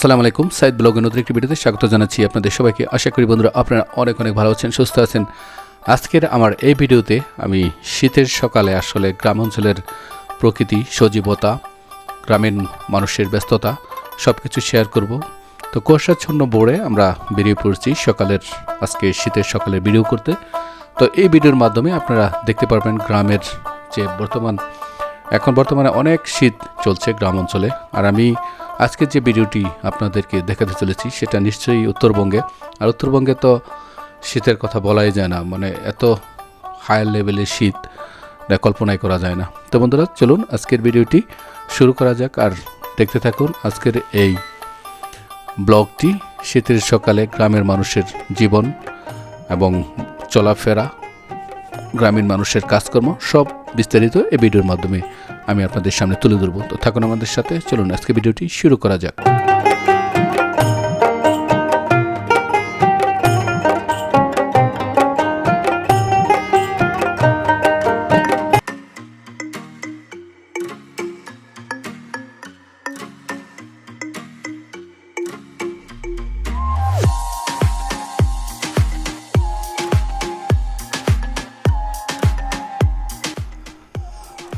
আসসালামু আলাইকুম, সাইদ ব্লগের নতুন একটি ভিডিওতে স্বাগত জানাচ্ছি আপনাদের সবাইকে। আশা করি বন্ধুরা আপনারা অনেক অনেক ভালো আছেন, সুস্থ আছেন। আজকের আমার এই ভিডিওতে আমি শীতের সকালে আসলে গ্রাম অঞ্চলের প্রকৃতি, সজীবতা, গ্রামীণ মানুষের ব্যস্ততা সব কিছু শেয়ার করব। তো কুয়াশাচ্ছন্ন বোর্ডে আমরা বেরিয়ে পড়ছি আজকে শীতের সকালে ভিডিও করতে। তো এই ভিডিওর মাধ্যমে আপনারা দেখতে পারবেন গ্রামের যে বর্তমানে অনেক শীত চলছে গ্রাম অঞ্চলে। আর আমি আজকের যে ভিডিওটি আপনাদেরকে দেখাতে চলেছি সেটা নিশ্চয়ই উত্তরবঙ্গে। আর উত্তরবঙ্গে তো শীতের কথা বলাই যায় না, মানে এত হায়ার লেভেলের শীত কল্পনাই করা যায় না। তো বন্ধুরা চলুন আজকের ভিডিওটি শুরু করা যাক, আর দেখতে থাকুন আজকের এই ব্লগটি। শীতের সকালে গ্রামের মানুষের জীবন এবং চলাফেরা, গ্রামীণ মানুষের কাজকর্ম সব বিস্তারিত এই ভিডিওর মাধ্যমে আমি আপনাদের সামনে তুলে ধরব। তো থাকুন আমাদের সাথে, চলুন আজকে ভিডিওটি শুরু করা যাক।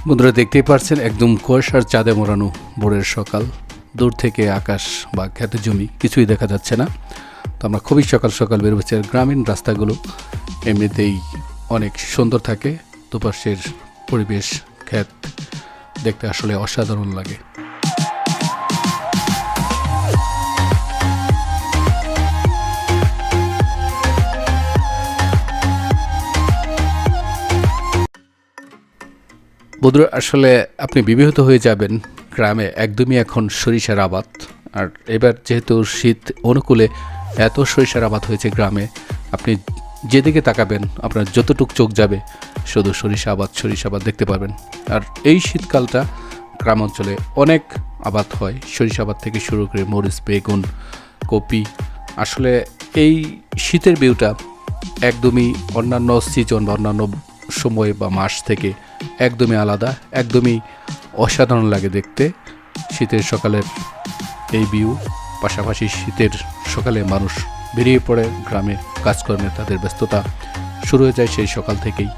বন্ধুরা দেখতেই পাচ্ছেন একদম কুয়াশার চাঁদে মোড়ানো ভোরের সকাল। দূর থেকে আকাশ বা খেতে জমি কিছুই দেখা যাচ্ছে না। তো আমরা খুবই সকাল সকাল বেরোচ্ছি। আর গ্রামীণ রাস্তাগুলো এমনিতেই অনেক সুন্দর থাকে, দুপাশের পরিবেশ, ক্ষেত দেখতে আসলে অসাধারণ লাগে। বন্ধুরা আসলে আপনি বিব্রত হয়ে যাবেন, গ্রামে একদমই এখন সরিষার আবাদ। আর এবার যেহেতু শীত অনুকূলে এত সরিষার আবাদ হয়েছে গ্রামে, আপনি যেদিকে তাকাবেন আপনার যতটুক চোখ যাবে শুধু সরিষা আবাদ দেখতে পাবেন। আর এই শীতকালটা গ্রাম অঞ্চলে অনেক আবাদ হয়, সরিষা আবাদ থেকে শুরু করে মরিচ, বেগুন, কপি। আসলে এই শীতের ভিউটা একদমই অন্যান্য সিজন বা অন্যান্য সময় বা মাস থেকে একদমই আলাদা, একদমই অসাধারণ লাগে দেখতে শীতের সকালের এই ভিউ। পাশাপাশি শীতের সকালে মানুষ বেরিয়ে পড়ে গ্রামে কাজকর্মে, তাদের ব্যস্ততা শুরু হয়ে যায় সেই সকাল থেকেই।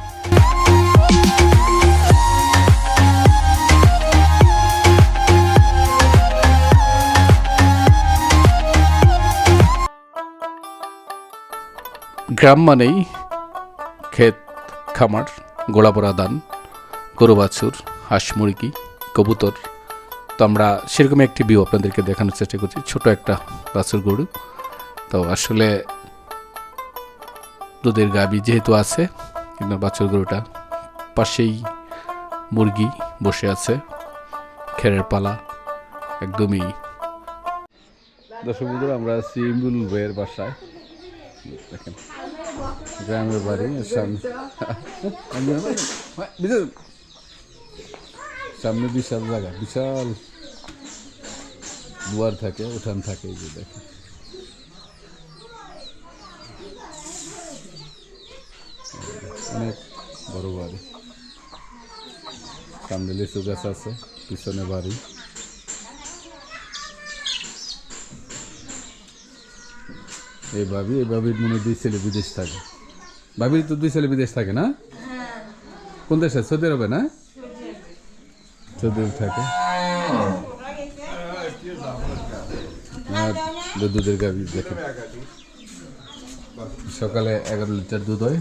গ্রাম মানেই ক্ষেত, খামার, গোড়াপড়া ধান, গরু বাছুর, হাঁস মুরগি, কবুতর। তো আমরা সেরকম একটি ভিউ আপনাদেরকে দেখানোর চেষ্টা করছি, ছোট একটা বাছুর গরু। তো আসলে দুধের গাভী যেহেতু আছে, কিন্তু বাছুর গরুটা পাশেই মুরগি বসে আছে, খেরের পালা একদমই। দর্শক বন্ধুরা আমরা আছি ইমরুল ভাইয়ের বাসায়। দেখেন গ্রামের বাড়ি, সামনে বিশাল জায়গা, বিশাল দুয়ার থাকে, উঠান থাকে। এই যে দেখেন অনেক বড় বাড়ি, সামনে লিচু গাছ আছে, পিছনে বাড়ি। এই ভাবির মনে 2 ছেলে বিদেশ থাকে। ভাবির তো 2 ছেলে বিদেশ থাকে না? কোন দেশে? সৌদি আরবে না? সৌদি আরবে থাকে। আর দুধের গাভী দেখেন, সকালে 11 লিটার দুধ হয়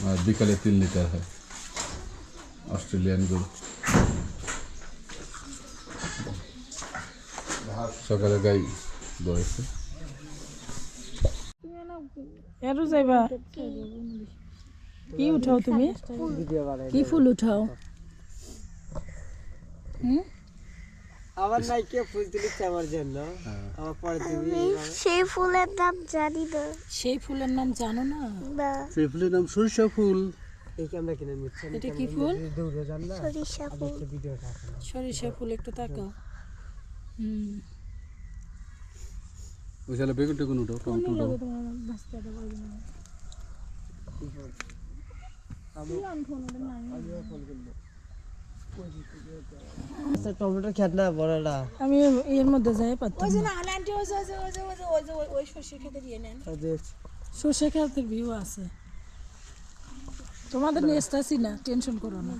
আর বিকালে 3 লিটার হয়। অস্ট্রেলিয়ান গরু। সকালে গাই দোয়াইছে। এরও যাইবা কি উঠাও তুমি? কি ফুল উঠাও? আমার নাই কে ফুল তুলিছে আমার জন্য, আমার পরে তুমি। সেই ফুলের নাম জানি না। সেই ফুলের নাম জানো না? না, সেই ফুলের নাম সরিষা ফুল। এই কি আমরা কিনে নিচ্ছি? এটা কি ফুল? দৌড়ে যান না, সরিষা ফুল। ভিডিও থাকে। সরিষা ফুল, একটু তাকাও। ওই সালে বেগুন টেগুন উঠাও, টমেটো উঠাও। আচ্ছা টমেটো খেত না বড়টা আমি এর মধ্যে যাই পারতাম না। সর্ষে ক্ষেতের ভিউ আছে, তোমাদের নেক্সট আছি না, টেনশন করো না।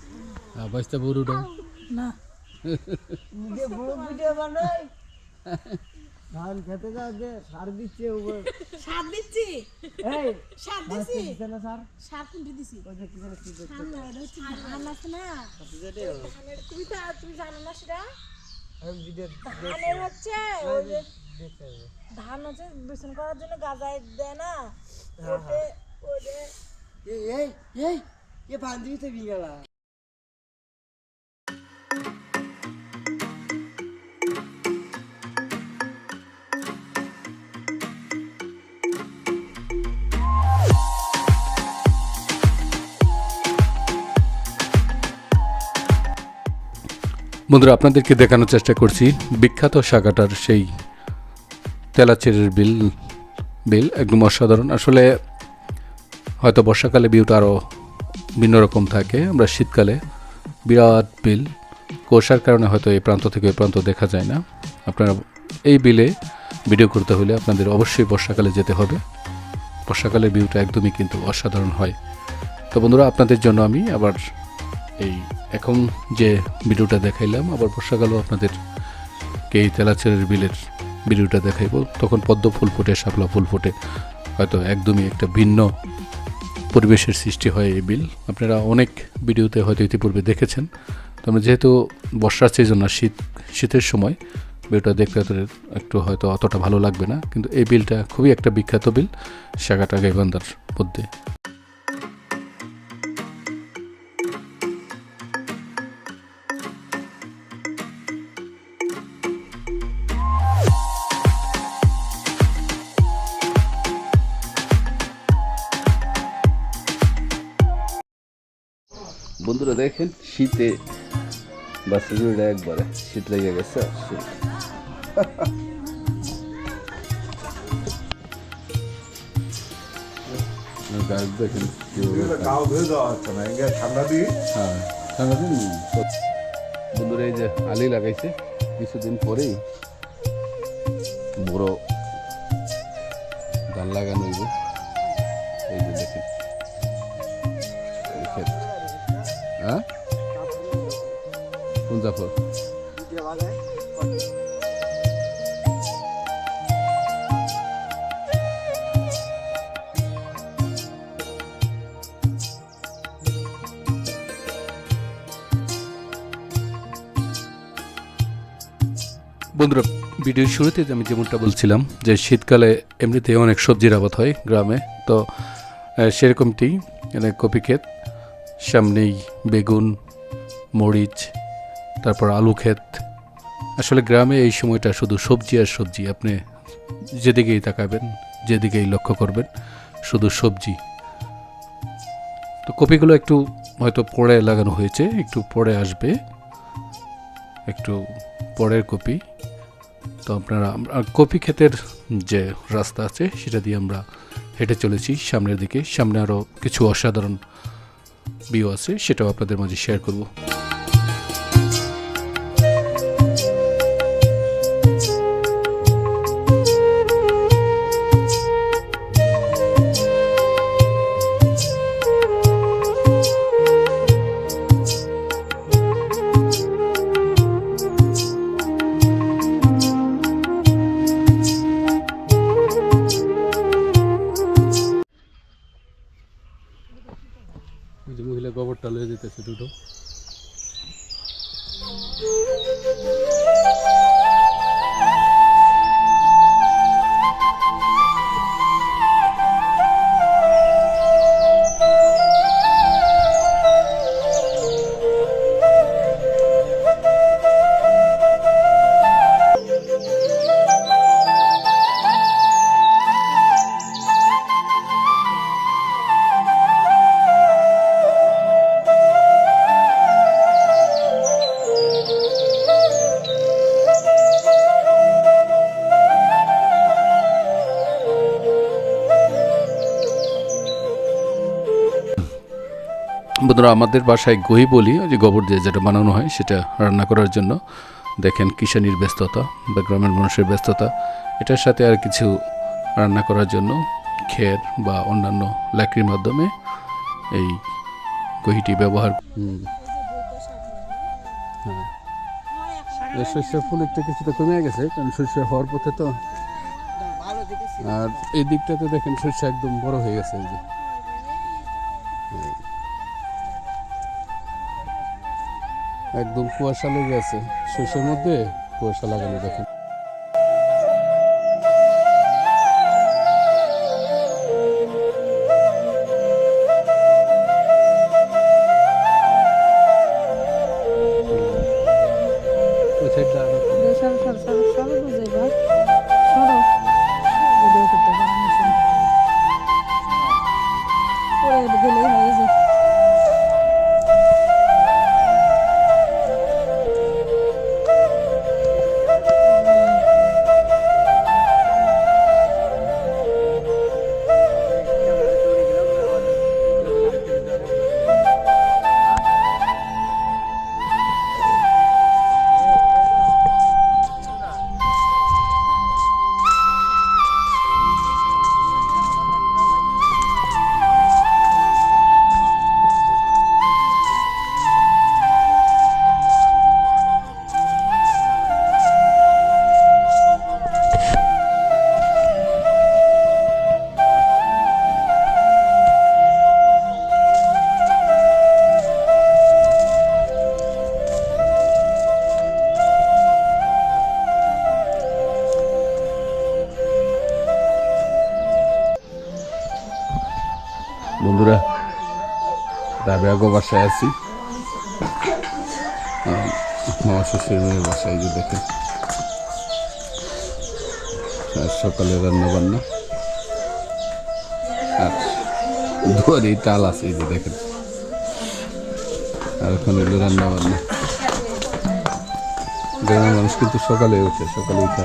বাচ্চা বুড়োটা না ভিডিও বানাই ধান খেতে যা যে সার দিচ্ছে সার দিচ্ছি, এই সার দিছি, দিচ্ছে না স্যার সার কোনটি দিছি? ওই যে কি জানি কি করছে ধান আছে না, তুমি তো তুমি জানো না সেটা। আমি ভিডিও ধানের হচ্ছে ওই যে ধান হচ্ছে বিছন করার জন্য গাজায় দেয় না, ওটে ওটে এই এই এই এ বান্ধবী তো বিগলা বন্ধুরা আপনাদেরকে দেখানোর চেষ্টা করছি বিখ্যাত শাখাটার সেই তেলাচেরের বিল একদম অসাধারণ। আসলে হয়তো বর্ষাকালে ভিউটা আরও ভিন্ন রকম থাকে, আমরা শীতকালে বিরাট বিল কুয়াশার কারণে হয়তো এই প্রান্ত থেকে ওই প্রান্ত দেখা যায় না। আপনারা এই বিলে ভিডিও করতে হলে আপনাদের অবশ্যই বর্ষাকালে যেতে হবে, বর্ষাকালের ভিউটা একদমই কিন্তু অসাধারণ হয়। তো বন্ধুরা আপনাদের জন্য আমি আবার এই এখন যে ভিডিওটা দেখাইলাম আবার বর্ষাকালেও আপনাদেরকে এই তেলাচেরের বিলের ভিডিওটা দেখাইব, তখন পদ্ম ফুল ফোটে, শাপলা ফুল ফোটে, হয়তো একদমই একটা ভিন্ন পরিবেশের সৃষ্টি হয় এই বিল। আপনারা অনেক ভিডিওতে হয়তো ইতিপূর্বে দেখেছেন। তো আমরা যেহেতু বর্ষার সিজন না, শীতের সময় ভিডিওটা দেখতে একটু হয়তো অতটা ভালো লাগবে না, কিন্তু এই বিলটা খুবই একটা বিখ্যাত বিল শাখাটা গাইবান্ধার মধ্যে। বন্ধুরা দেখেন শীতে বাচ্চাগুলো একবারে শীত লেগে গেছে। গাছ দেখেন ঠান্ডা দিন বন্ধুরা এই যে আলি লাগাইছে কিছুদিন পরেই বড় ধান লাগানো হইব। এই যে দেখেন হ্যাঁ কোন জাফর বন্ধুরা ভিডিওর শুরুতে আমি যেমনটা বলছিলাম যে শীতকালে এমনিতে অনেক সবজির আবাদ হয় গ্রামে, তো সেরকমটি মানে কপি ক্ষেত, সামনেই বেগুন, মরিচ, তারপর আলু ক্ষেত। আসলে গ্রামে এই সময়টা শুধু সবজি আর সবজি, আপনি যেদিকেই তাকাবেন যেদিকেই লক্ষ্য করবেন শুধু সবজি। তো কপিগুলো একটু হয়তো পরে লাগানো হয়েছে, একটু পরে আসবে, একটু পরের কপি। তো আপনারা কপি ক্ষেতের যে রাস্তা আছে সেটা দিয়ে আমরা হেঁটে চলেছি সামনের দিকে। সামনে আরও কিছু অসাধারণ ভিউ আছে, সেটাও আপনাদের মাঝে শেয়ার করব। মহিলা গোবরটা লয়ে যেতেছে দুটো। বন্ধুরা আমাদের বাসায় গহি বলি, ওই যে গোবর দিয়ে যেটা বানানো হয় সেটা রান্না করার জন্য। দেখেন কিষানির ব্যস্ততা বা গ্রামের মানুষের ব্যস্ততা, এটার সাথে আর কিছু রান্না করার জন্য খের বা অন্যান্য লাকড়ির মাধ্যমে এই গহিটি ব্যবহার। হ্যাঁ, এই শস্যের ফুল একটু কিছুটা কমে গেছে, কারণ শস্য হওয়ার পথে তো। আর এই দিকটাতে দেখেন শস্য একদম বড় হয়ে গেছে। এই যে একদম কুয়াশা লেগে আছে শস্যের মধ্যে, কুয়াশা লাগানো দেখেন। ওই সাইডটা আরো সরো বুঝে এবার সরো ভিডিও করতে পারছেন পরে গেলেই হয়ে যায়। বন্ধুরা রাবেয়াগো বাসায় আছি, মামা শ্বশুর মেয়ের বাসায়। যে দেখেন আর সকালে রান্না বান্না, আর দুয়ারে টাল আছে। এই যে দেখেন, আর ওখানে হলো রান্না বান্না। গ্রামের মানুষ কিন্তু সকালে উঠে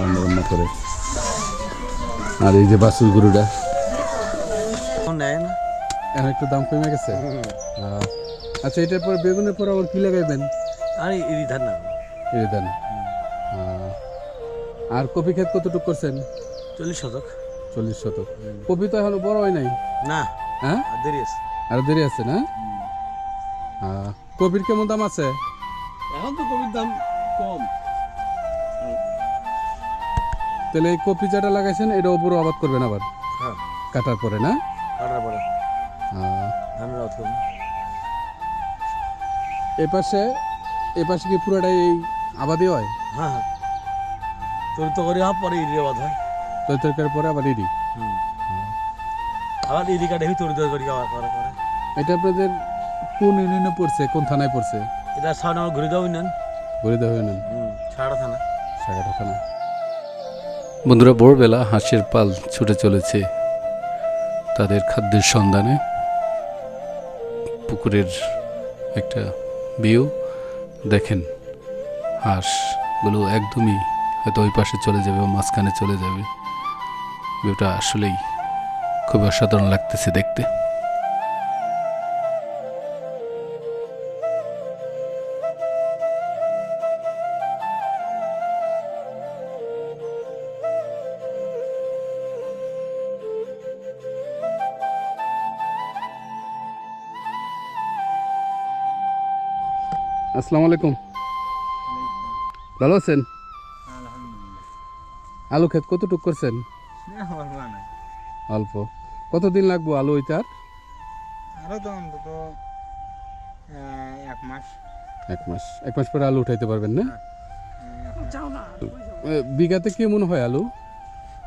রান্না বান্না করে। আর এই যে বাছুর গরুটা নেয় না, এখন একটু দাম কমে গেছে। আচ্ছা, এটার পর বেগুনের পর আবার কি লাগাইবেন? আরে এই ধান না, এই দেন। আর কপি ক্ষেত কতটুকু করছেন? 40 শতক। 40 শতক। কপি তো এখনো বড় হয় নাই। না, হ্যাঁ, আর দেরি আছে। আর দেরি আছে না? কপির কেমন দাম আছে? এখন তো কপির দাম কম। তাহলে এই কপি যেটা লাগাইছেন এটা উপরও আবাদ করবেন আবার হ্যাঁ, কাটার পরে না? কাটার পরে আহ, ধানের রথ কম। এপাশে কি পুরোটাই এই আবাদই হয়? হ্যাঁ হ্যাঁ, তরিত করি হওয়ার পরে ইরি আবাদ হয়। তরকারির পরে আবার এডি। আবার ইরি কাটে তরিত করি আবার করে করে। এটা আপনাদের কোন ইউনিয়নে পড়ছে, কোন থানায় পড়ছে? এটা 6 নম্বর ঘুরে দাও নেন। বরিদা হয়ে নেন, সাড়া থানা। সাগাটা থানা। বন্ধুরা ভোরবেলা হাঁসের পাল ছুটে চলেছে তাদের খাদ্যের সন্ধানে। পুকুরের একটা ভিউ দেখেন, হাঁসগুলো একদমই হয়তো ওই পাশে চলে যাবে বা মাঝখানে চলে যাবে। ভিউটা আসলেই খুব অসাধারণ লাগতেছে দেখতে। আসসালামু আলাইকুম, ভালো আছেন? আলু ক্ষেত কতটুক করছেন? অল্প। কতদিন লাগবো আলু ওইটার? আরো তো অন্তত 1 মাস। 1 মাস পরে আলু উঠাইতে পারবেন না? বিঘাতে কেমন হয় আলু?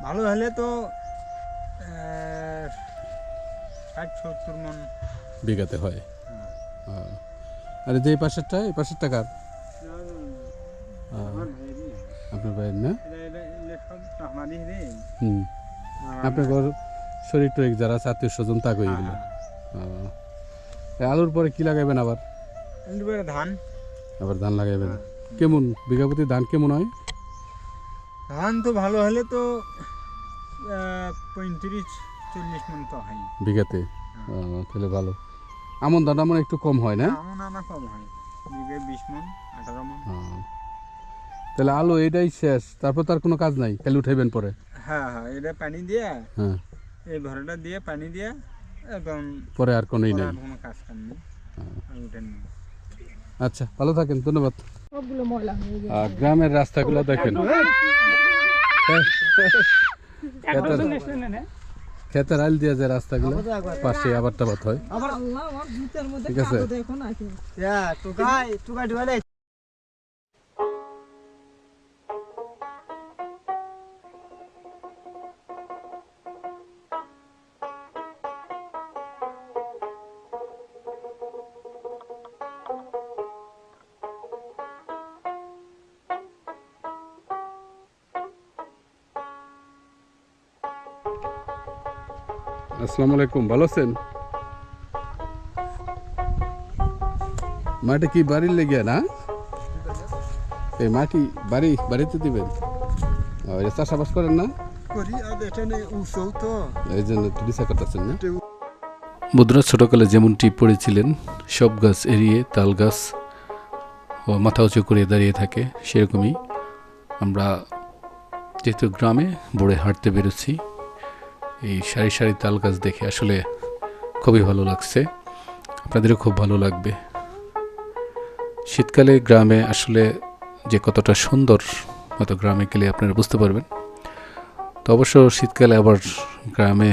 ভালো হলে তো 60-70 মন বিঘাতে হয়। আর যে এই পাশেরটা কার? আপনার ভাইয়ের না? আপনার ঘর শরীর টরিক যারা আছে আত্মীয় স্বজন তা কই এগুলো। আলুর পরে কি লাগাইবেন আবার? ধান। আবার ধান লাগাইবেন। কেমন বিঘা প্রতি ধান কেমন হয়? ধান তো ভালো হলে তো 35-40 মন তো হয় বিঘাতে। তাহলে ভালো। আমন ধান আমার একটু কম হয় না? আমন আনা কম হয়, বিঘে 20 মণ 18 মণ। হ্যাঁ। তাহলে আলু এটাই শেষ, তারপর তার কোনো কাজ নাই, খালি উঠাইবেন পরে? হ্যাঁ হ্যাঁ, এটা পানি দিয়ে, হ্যাঁ, এই ভরাটা দিয়ে পানি দিয়ে একদম পরে আর কোনোই পরে নেই। আর কোনো কাজ কাম নেই, আর উঠেন নেই। আচ্ছা, ভালো থাকেন, ধন্যবাদ। সবগুলো ময়লা হয়ে গেছে। আর গ্রামের রাস্তাগুলো দেখেন, ক্ষেতের আইল দিয়ে যে রাস্তাগুলো পাশে আবার টাবাত হয়, আবার আল্লাহ, আমার জুতার মধ্যে ঠিক আছে। কাদো দেখো না কেউ। টুকাই টুকাই ঢুকালে আসসালামু আলাইকুম, ভালো আছেন? মাটি কি বাড়ির লেগে না? এই মাটি বাড়িতে দিবেন? এটা চাষাবাস করেন না, করি, আর এটা নেই উঁচু তো, এই জন্য চিকিৎসা করতেছেন না? বন্ধুরা, ছোটকালে যেমনটি পড়েছিলেন সব গাছ এড়িয়ে তাল গাছ ও মাথা উঁচু করে দাঁড়িয়ে থাকে, সেরকমই আমরা যেহেতু গ্রামে বোড়ে হাঁটতে বেরোচ্ছি, এই সারি সারি তাল গাছ দেখে আসলে খুবই ভালো লাগছে, আপনাদেরও খুব ভালো লাগবে। শীতকালে গ্রামে আসলে যে কতটা সুন্দর হয়তো গ্রামে গেলে আপনারা বুঝতে পারবেন। তো অবশ্য শীতকালে আবার গ্রামে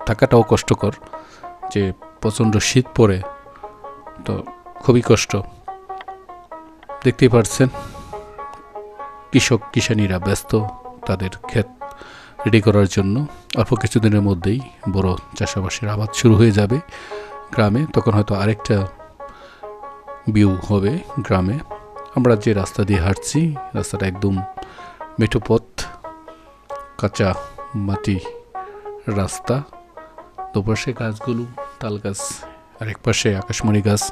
থাকাটাও কষ্টকর, যে প্রচণ্ড শীত পড়ে, তো খুবই কষ্ট। দেখতেই পাচ্ছেন কিষানীরা ব্যস্ত তাদের ক্ষেত রেডি করার জন্য। অল্প কিছুদিনের মধ্যেই বড় চাষাবাসের আবাদ শুরু হয়ে যাবে গ্রামে, তখন হয়তো আরেকটা ভিউ হবে গ্রামে। আমরা যে রাস্তা দিয়ে হাঁটছি, রাস্তাটা একদম মেঠো পথ, কাঁচা মাটি রাস্তা, দুপাশে গাছগুলো তাল গাছ, আরেক পাশে আকাশমণি গাছ।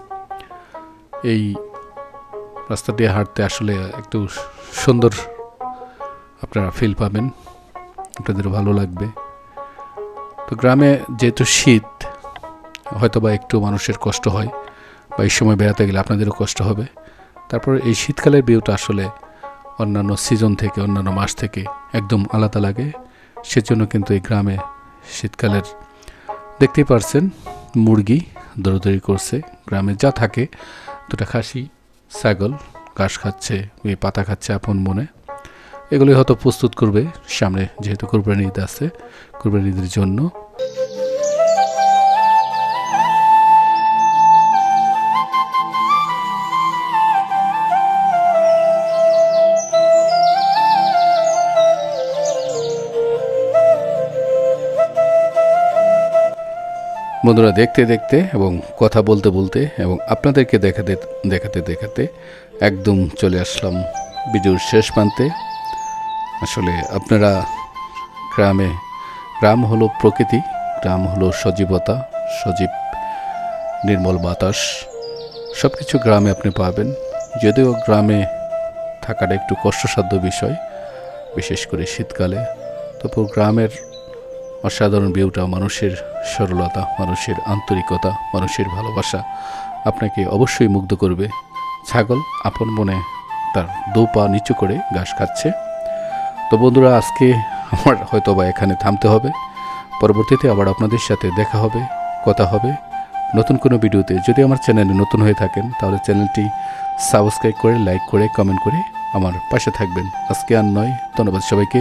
এই রাস্তা দিয়ে হাঁটতে আসলে একটু সুন্দর আপনারা ফিল পাবেন, আপনাদের ভালো লাগবে। তো গ্রামে যেহেতু শীত, হয়তো বা একটু মানুষের কষ্ট হয়, বা এই সময় বেড়াতে গেলে আপনাদেরও কষ্ট হবে। তারপর এই শীতকালের ভিউটা আসলে অন্যান্য সিজন থেকে, অন্যান্য মাস থেকে একদম আলাদা লাগে। সেজন্য কিন্তু এই গ্রামে শীতকালের, দেখতেই পারছেন মুরগি দৌড়দৌড়ি করছে, গ্রামে যা থাকে, দুটা খাসি ছাগল ঘাস খাচ্ছে, এই পাতা খাচ্ছে আপন মনে। এগুলি হয়তো প্রস্তুত করবে সামনে, যেহেতু কুরবানি ঈদ আছে, কুরবানি ঈদের জন্য। বন্ধুরা, দেখতে দেখতে এবং কথা বলতে বলতে এবং আপনাদেরকে দেখাতে দেখাতে একদম চলে আসলাম ভিডিওর শেষ প্রান্তে। আসলে আপনারা গ্রাম হলো প্রকৃতি, গ্রাম হলো সজীবতা, সজীব নির্মল বাতাস, সব কিছু গ্রামে আপনি পাবেন। যদিও গ্রামে থাকাটা একটু কষ্টসাধ্য বিষয়, বিশেষ করে শীতকালে, তবু গ্রামের অসাধারণ ভিউটা, মানুষের সরলতা, মানুষের আন্তরিকতা, মানুষের ভালোবাসা আপনাকে অবশ্যই মুগ্ধ করবে। ছাগল আপন মনে তার দু পা নিচু করে ঘাস খাচ্ছে। তো বন্ধুরা, আজকে আমার হয়তো বা এখানে থামতে হবে, পরবর্তীতে আবার আপনাদের সাথে দেখা হবে, কথা হবে নতুন কোনো ভিডিওতে। যদি আমার চ্যানেলে নতুন হয়ে থাকেন তাহলে চ্যানেলটি সাবস্ক্রাইব করে, লাইক করে, কমেন্ট করে আমার পাশে থাকবেন। আজকে আর নয়, ধন্যবাদ সবাইকে।